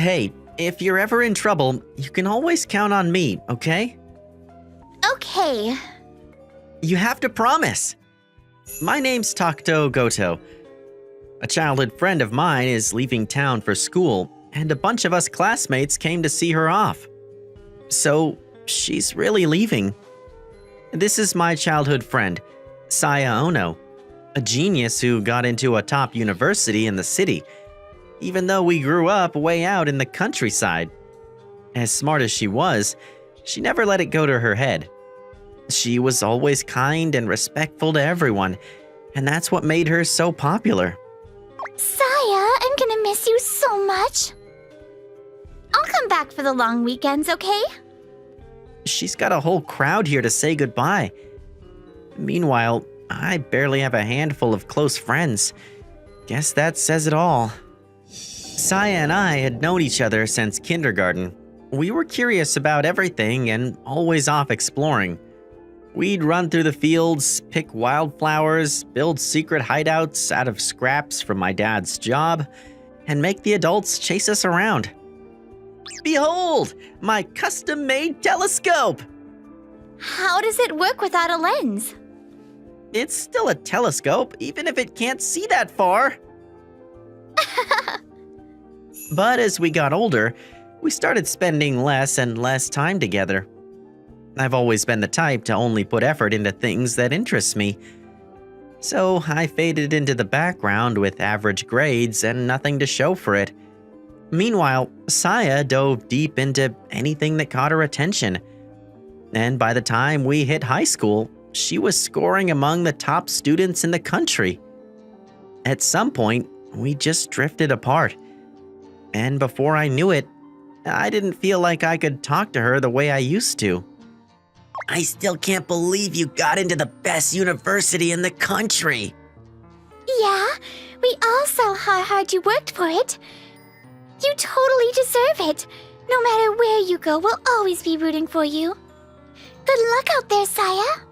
Hey, if you're ever in trouble, you can always count on me, okay? Okay. You have to promise. My name's Takuto Goto. A childhood friend of mine is leaving town for school, and a bunch of us classmates came to see her off. So, she's really leaving. This is my childhood friend, Saya Ono, a genius who got into a top university in the city, even though we grew up way out in the countryside. As smart as she was, she never let it go to her head. She was always kind and respectful to everyone, and that's what made her so popular. Saya, I'm gonna miss you so much. I'll come back for the long weekends, okay? She's got a whole crowd here to say goodbye. Meanwhile, I barely have a handful of close friends. Guess that says it all. Saya and I had known each other since kindergarten. We were curious about everything and always off exploring. We'd run through the fields, pick wildflowers, build secret hideouts out of scraps from my dad's job, and make the adults chase us around. Behold, my custom-made telescope! How does it work without a lens? It's still a telescope, even if it can't see that far. But as we got older, we started spending less and less time together. I've always been the type to only put effort into things that interest me. So I faded into the background with average grades and nothing to show for it. Meanwhile, Saya dove deep into anything that caught her attention. And by the time we hit high school, she was scoring among the top students in the country. At some point, we just drifted apart. And before I knew it, I didn't feel like I could talk to her the way I used to. I still can't believe you got into the best university in the country. Yeah, we all saw how hard you worked for it. You totally deserve it. No matter where you go, we'll always be rooting for you. Good luck out there, Saya.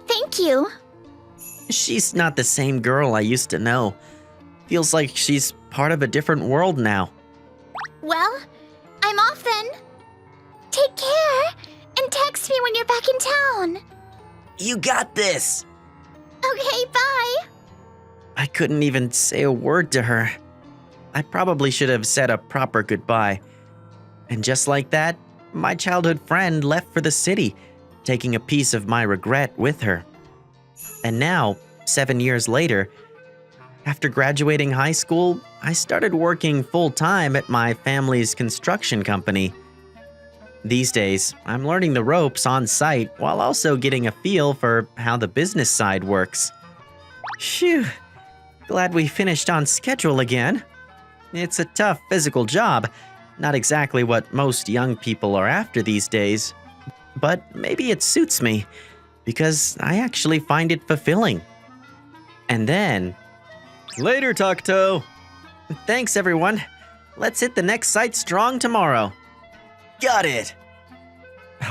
Thank you. She's not the same girl I used to know. Feels like she's part of a different world now. Well, I'm off then. Take care, and text me when you're back in town. You got this! Okay, bye. I couldn't even say a word to her. I probably should have said a proper goodbye. And just like that, my childhood friend left for the city, taking a piece of my regret with her. And now, 7 years later, after graduating high school, I started working full-time at my family's construction company. These days, I'm learning the ropes on site while also getting a feel for how the business side works. Phew, glad we finished on schedule again. It's a tough physical job, not exactly what most young people are after these days. But maybe it suits me, because I actually find it fulfilling. And then... Later, Takuto! Thanks, everyone. Let's hit the next site strong tomorrow. Got it!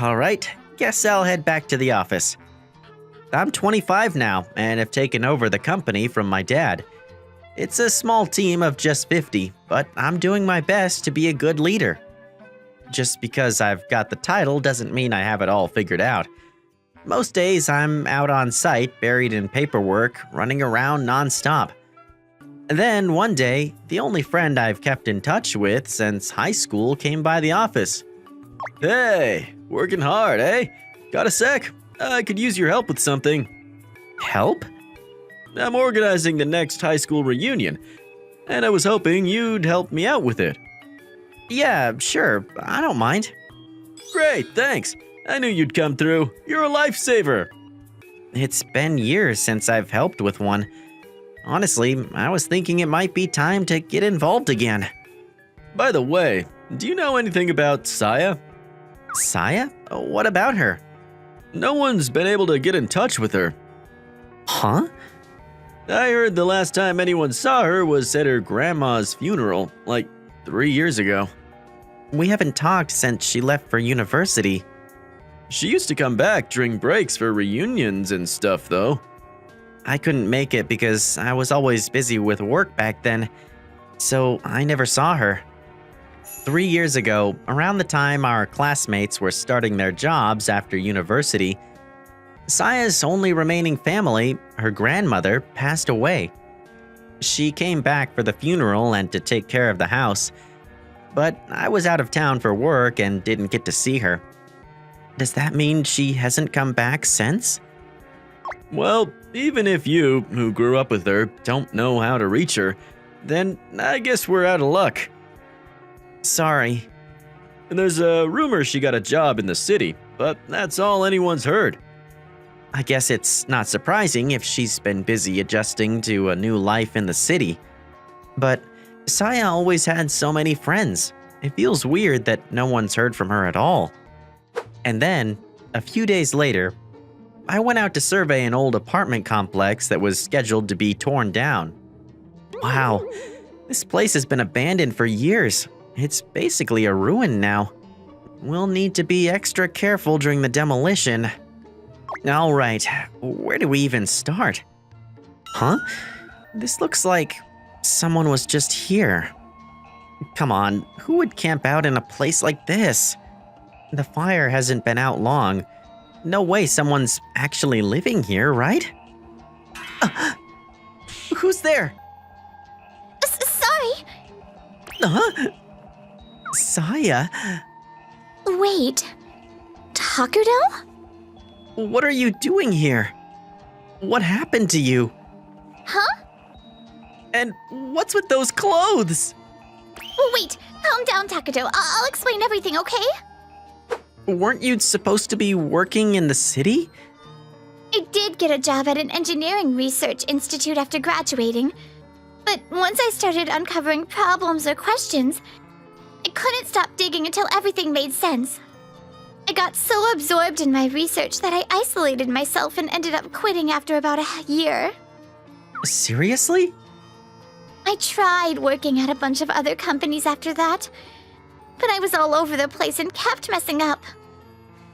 Alright, guess I'll head back to the office. I'm 25 now, and have taken over the company from my dad. It's a small team of just 50, but I'm doing my best to be a good leader. Just because I've got the title doesn't mean I have it all figured out. Most days I'm out on site, buried in paperwork, running around non-stop. Then one day, the only friend I've kept in touch with since high school came by the office. Hey, working hard, eh? Got a sec? I could use your help with something. Help? I'm organizing the next high school reunion, and I was hoping you'd help me out with it. Yeah, sure, I don't mind. Great, thanks. I knew you'd come through. You're a lifesaver. It's been years since I've helped with one. Honestly, I was thinking it might be time to get involved again. By the way, do you know anything about Saya? Saya? What about her? No one's been able to get in touch with her. Huh? I heard the last time anyone saw her was at her grandma's funeral, like 3 years ago. We haven't talked since she left for university. She used to come back during breaks for reunions and stuff, though. I couldn't make it because I was always busy with work back then, so I never saw her. 3 years ago, around the time our classmates were starting their jobs after university, Saya's only remaining family, her grandmother, passed away. She came back for the funeral and to take care of the house, but I was out of town for work and didn't get to see her. Does that mean she hasn't come back since? Well, even if you, who grew up with her, don't know how to reach her, then I guess we're out of luck. Sorry. And there's a rumor she got a job in the city, but that's all anyone's heard. I guess it's not surprising if she's been busy adjusting to a new life in the city. But Saya always had so many friends. It feels weird that no one's heard from her at all. And then, a few days later, I went out to survey an old apartment complex that was scheduled to be torn down. Wow, this place has been abandoned for years. It's basically a ruin now. We'll need to be extra careful during the demolition. All right, where do we even start? Huh? This looks like someone was just here. Come on, who would camp out in a place like this? The fire hasn't been out long. No way someone's actually living here, right? Who's there? Sorry. Huh? Saya? Wait. Takuto? What are you doing here? What happened to you? Huh? And what's with those clothes? Wait, calm down, Takuto. I'll explain everything, okay? Weren't you supposed to be working in the city? I did get a job at an engineering research institute after graduating. But once I started uncovering problems or questions, I couldn't stop digging until everything made sense. I got so absorbed in my research that I isolated myself and ended up quitting after about a year. Seriously? I tried working at a bunch of other companies after that, but I was all over the place and kept messing up.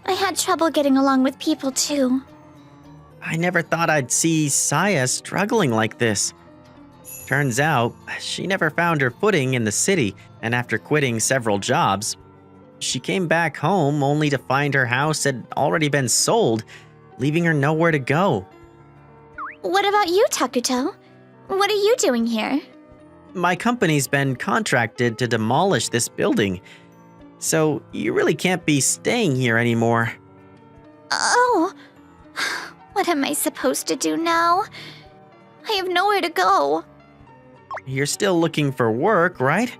I had trouble getting along with people too. I never thought I'd see Saya struggling like this. Turns out, she never found her footing in the city, and after quitting several jobs, she came back home only to find her house had already been sold, leaving her nowhere to go. What about you, Takuto? What are you doing here? My company's been contracted to demolish this building, so you really can't be staying here anymore. Oh, what am I supposed to do now? I have nowhere to go. You're still looking for work, right?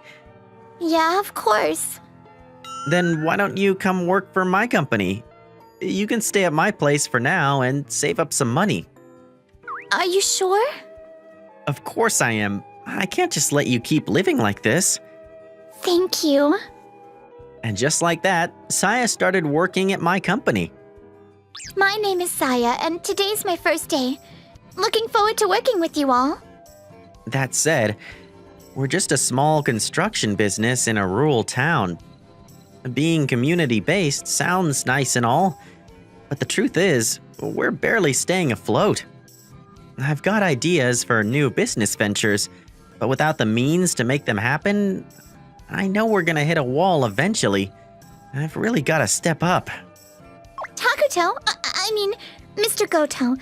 Yeah, of course. Then why don't you come work for my company? You can stay at my place for now and save up some money. Are you sure? Of course I am. I can't just let you keep living like this. Thank you. And just like that, Saya started working at my company. My name is Saya, and today's my first day. Looking forward to working with you all. That said, we're just a small construction business in a rural town. Being community-based sounds nice and all, but the truth is, we're barely staying afloat. I've got ideas for new business ventures, but without the means to make them happen, I know we're gonna hit a wall eventually. I've really gotta step up. Takuto, I mean, Mr. Goto,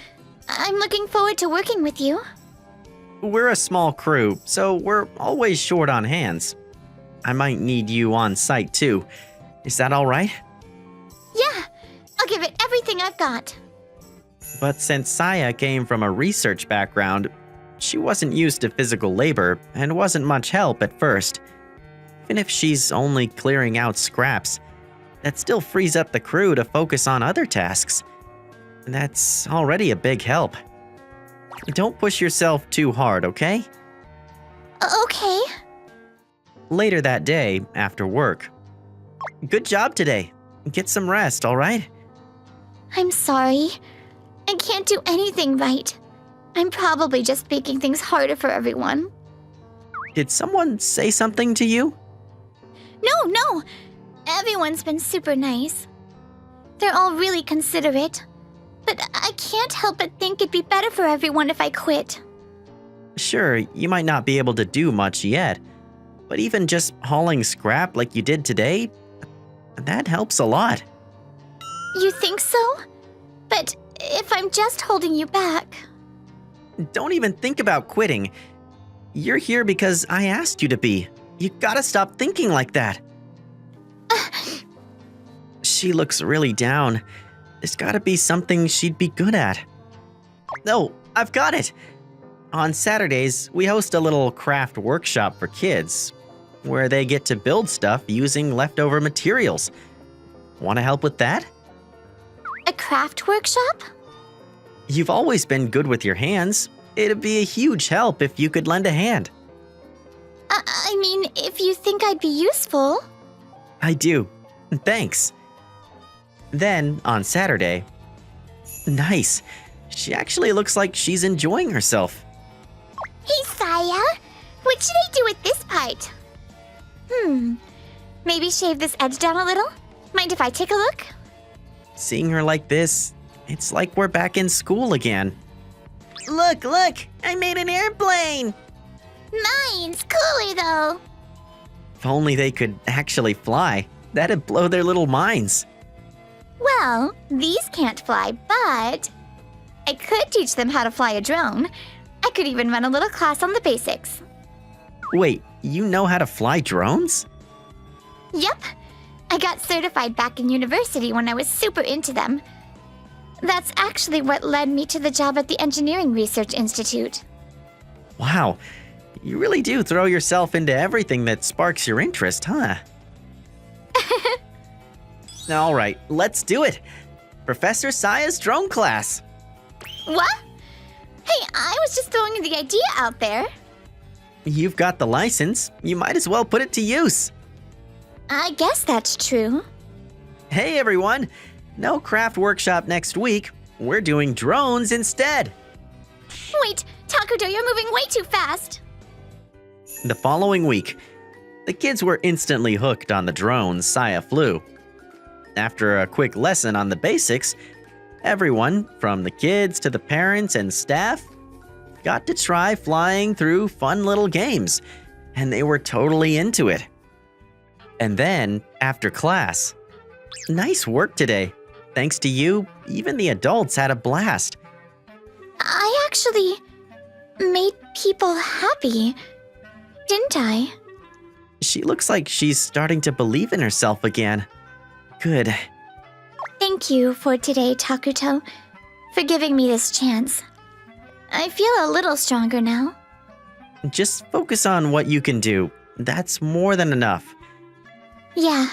I'm looking forward to working with you. We're a small crew, so we're always short on hands. I might need you on site too. Is that all right? Yeah, I'll give it everything I've got. But since Saya came from a research background, she wasn't used to physical labor and wasn't much help at first. Even if she's only clearing out scraps, that still frees up the crew to focus on other tasks. That's already a big help. Don't push yourself too hard, okay? Okay. Later that day, after work. Good job today. Get some rest, all right? I'm sorry. I can't do anything right. I'm probably just making things harder for everyone. Did someone say something to you? No. Everyone's been super nice. They're all really considerate. But I can't help but think it'd be better for everyone if I quit. Sure, you might not be able to do much yet, But even just hauling scrap like you did today, that helps a lot. You think so? But if I'm just holding you back... Don't even think about quitting. You're here because I asked you to be. You gotta stop thinking like that. She looks really down. There's gotta be something she'd be good at. No, I've got it. On Saturdays, we host a little craft workshop for kids, where they get to build stuff using leftover materials. Want to help with that? A craft workshop? You've always been good with your hands. It'd be a huge help if you could lend a hand. I mean, if you think I'd be useful. I do. Thanks. Then, on Saturday... Nice. She actually looks like she's enjoying herself. Hey, Saya. What should I do with this part? Maybe shave this edge down a little? Mind if I take a look? Seeing her like this, it's like we're back in school again. Look! I made an airplane! Mine's cooler, though. If only they could actually fly, that'd blow their little minds. Well, these can't fly, but I could teach them how to fly a drone. I could even run a little class on the basics. Wait, you know how to fly drones? Yep. I got certified back in university when I was super into them. That's actually what led me to the job at the Engineering Research Institute. Wow, you really do throw yourself into everything that sparks your interest, huh? All right, let's do it. Professor Saya's drone class. What? Hey, I was just throwing the idea out there. You've got the license. You might as well put it to use. I guess that's true. Hey, everyone. No craft workshop next week. We're doing drones instead. Wait, Takudo, you're moving way too fast. The following week, the kids were instantly hooked on the drones Saya flew. After a quick lesson on the basics, everyone, from the kids to the parents and staff, got to try flying through fun little games, and they were totally into it. And then, after class, nice work today. Thanks to you, even the adults had a blast. I actually made people happy, didn't I? She looks like she's starting to believe in herself again. Good. Thank you for today, Takuto, for giving me this chance. I feel a little stronger now. Just focus on what you can do. That's more than enough. Yeah.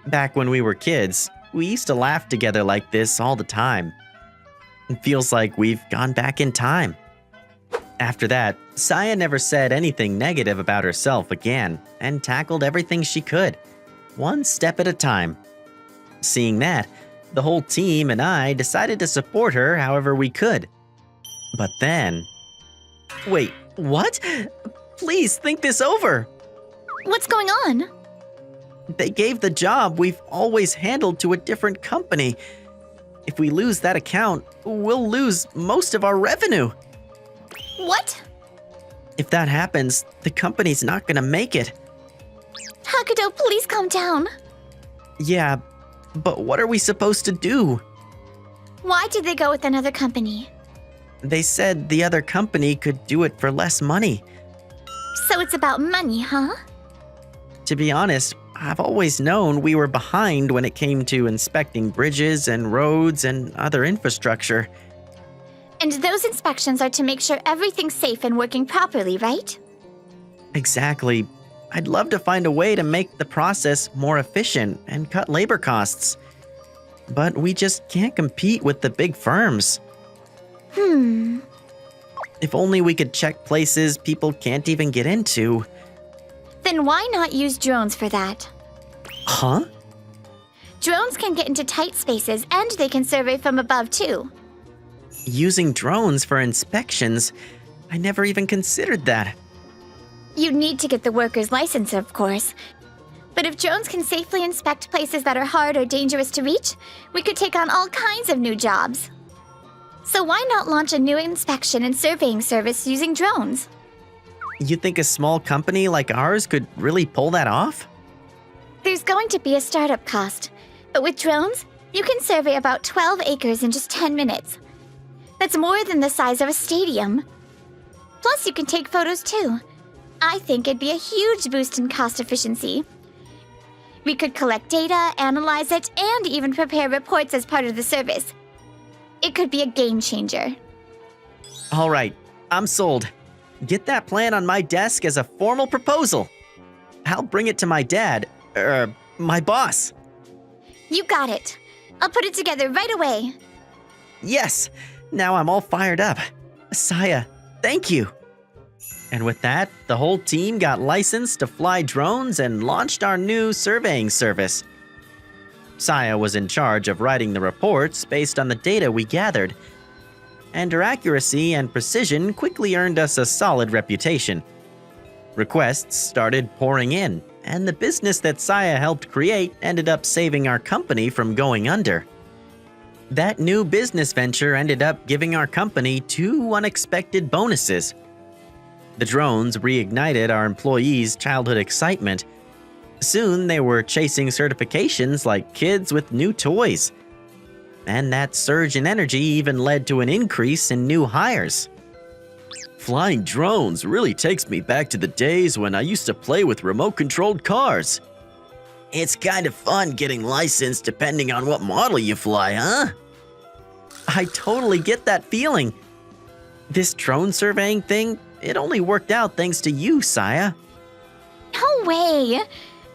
Back when we were kids, we used to laugh together like this all the time. It feels like we've gone back in time. After that, Saya never said anything negative about herself again and tackled everything she could, one step at a time. Seeing that, the whole team and I decided to support her however we could. But then... Wait, what? Please think this over. What's going on? They gave the job we've always handled to a different company. If we lose that account, we'll lose most of our revenue. What? If that happens, the company's not gonna make it. Takuto, please calm down. Yeah, but what are we supposed to do? Why did they go with another company? They said the other company could do it for less money. So it's about money, huh? To be honest, I've always known we were behind when it came to inspecting bridges and roads and other infrastructure. And those inspections are to make sure everything's safe and working properly, right? Exactly. I'd love to find a way to make the process more efficient and cut labor costs. But we just can't compete with the big firms. If only we could check places people can't even get into. Then why not use drones for that? Huh? Drones can get into tight spaces and they can survey from above too. Using drones for inspections? I never even considered that. You'd need to get the worker's license, of course. But if drones can safely inspect places that are hard or dangerous to reach, we could take on all kinds of new jobs. So why not launch a new inspection and surveying service using drones? You think a small company like ours could really pull that off? There's going to be a startup cost, but with drones, you can survey about 12 acres in just 10 minutes. That's more than the size of a stadium. Plus, you can take photos too. I think it'd be a huge boost in cost efficiency. We could collect data, analyze it, and even prepare reports as part of the service. It could be a game changer. All right, I'm sold. Get that plan on my desk as a formal proposal. I'll bring it to my dad, my boss. You got it. I'll put it together right away. Yes, now I'm all fired up. Saya, thank you. And with that, the whole team got licensed to fly drones and launched our new surveying service. Saya was in charge of writing the reports based on the data we gathered, and her accuracy and precision quickly earned us a solid reputation. Requests started pouring in, and the business that Saya helped create ended up saving our company from going under. That new business venture ended up giving our company 2 unexpected bonuses. The drones reignited our employees' childhood excitement. Soon they were chasing certifications like kids with new toys. And that surge in energy even led to an increase in new hires. Flying drones really takes me back to the days when I used to play with remote-controlled cars. It's kind of fun getting licensed depending on what model you fly, huh? I totally get that feeling. This drone surveying thing, it only worked out thanks to you, Saya. No way!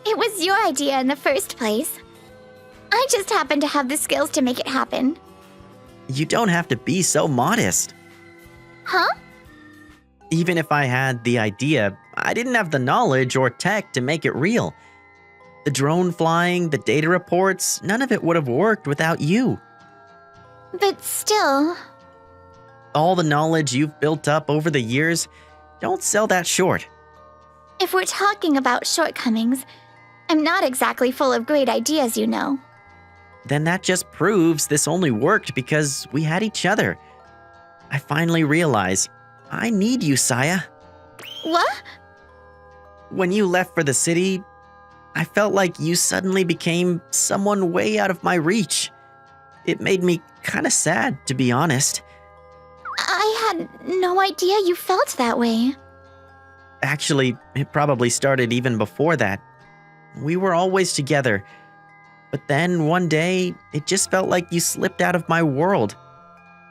It was your idea in the first place. I just happened to have the skills to make it happen. You don't have to be so modest. Huh? Even if I had the idea, I didn't have the knowledge or tech to make it real. The drone flying, the data reports, none of it would have worked without you. But still... All the knowledge you've built up over the years, don't sell that short. If we're talking about shortcomings, I'm not exactly full of great ideas, you know. Then that just proves this only worked because we had each other. I finally realize I need you, Saya. What? When you left for the city, I felt like you suddenly became someone way out of my reach. It made me kind of sad, to be honest. I had no idea you felt that way. Actually, it probably started even before that. We were always together. But then one day, it just felt like you slipped out of my world.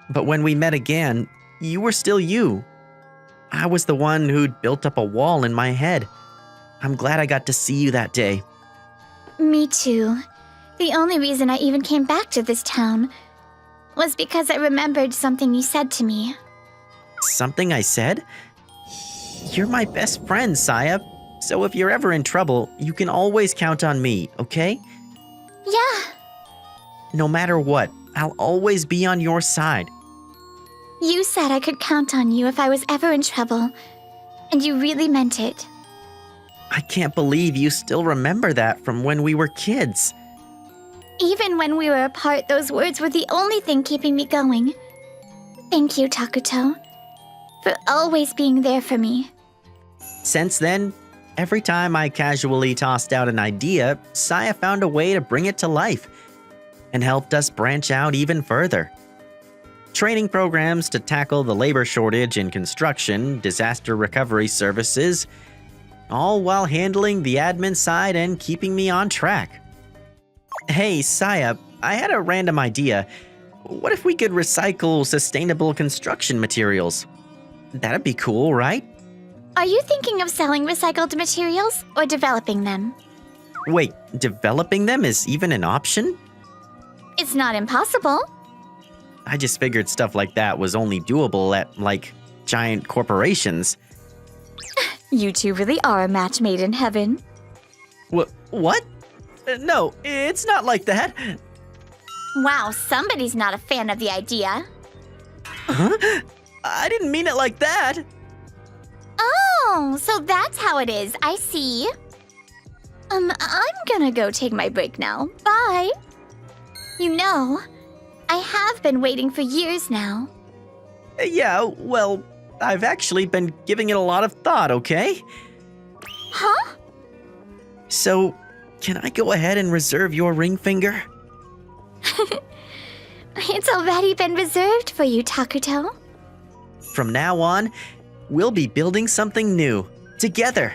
But when we met again, you were still you. I was the one who'd built up a wall in my head. I'm glad I got to see you that day. Me too. The only reason I even came back to this town was because I remembered something you said to me. Something I said? You're my best friend, Saya. So if you're ever in trouble, you can always count on me, okay? Yeah. No matter what, I'll always be on your side. You said I could count on you if I was ever in trouble, and you really meant it. I can't believe you still remember that from when we were kids. Even when we were apart, those words were the only thing keeping me going. Thank you, Takuto, for always being there for me. Since then, every time I casually tossed out an idea, Saya found a way to bring it to life and helped us branch out even further. Training programs to tackle the labor shortage in construction, disaster recovery services, all while handling the admin side and keeping me on track. Hey, Saya, I had a random idea. What if we could recycle sustainable construction materials? That'd be cool, right? Are you thinking of selling recycled materials or developing them? Wait, developing them is even an option? It's not impossible. I just figured stuff like that was only doable at, like, giant corporations. You two really are a match made in heaven. What? No, it's not like that. Wow, somebody's not a fan of the idea. Huh? I didn't mean it like that. Oh, so that's how it is. I see. I'm gonna go take my break now. Bye. You know, I have been waiting for years now. Yeah, well, I've actually been giving it a lot of thought, okay? Huh? So, can I go ahead and reserve your ring finger? It's already been reserved for you, Takuto. From now on, we'll be building something new, together.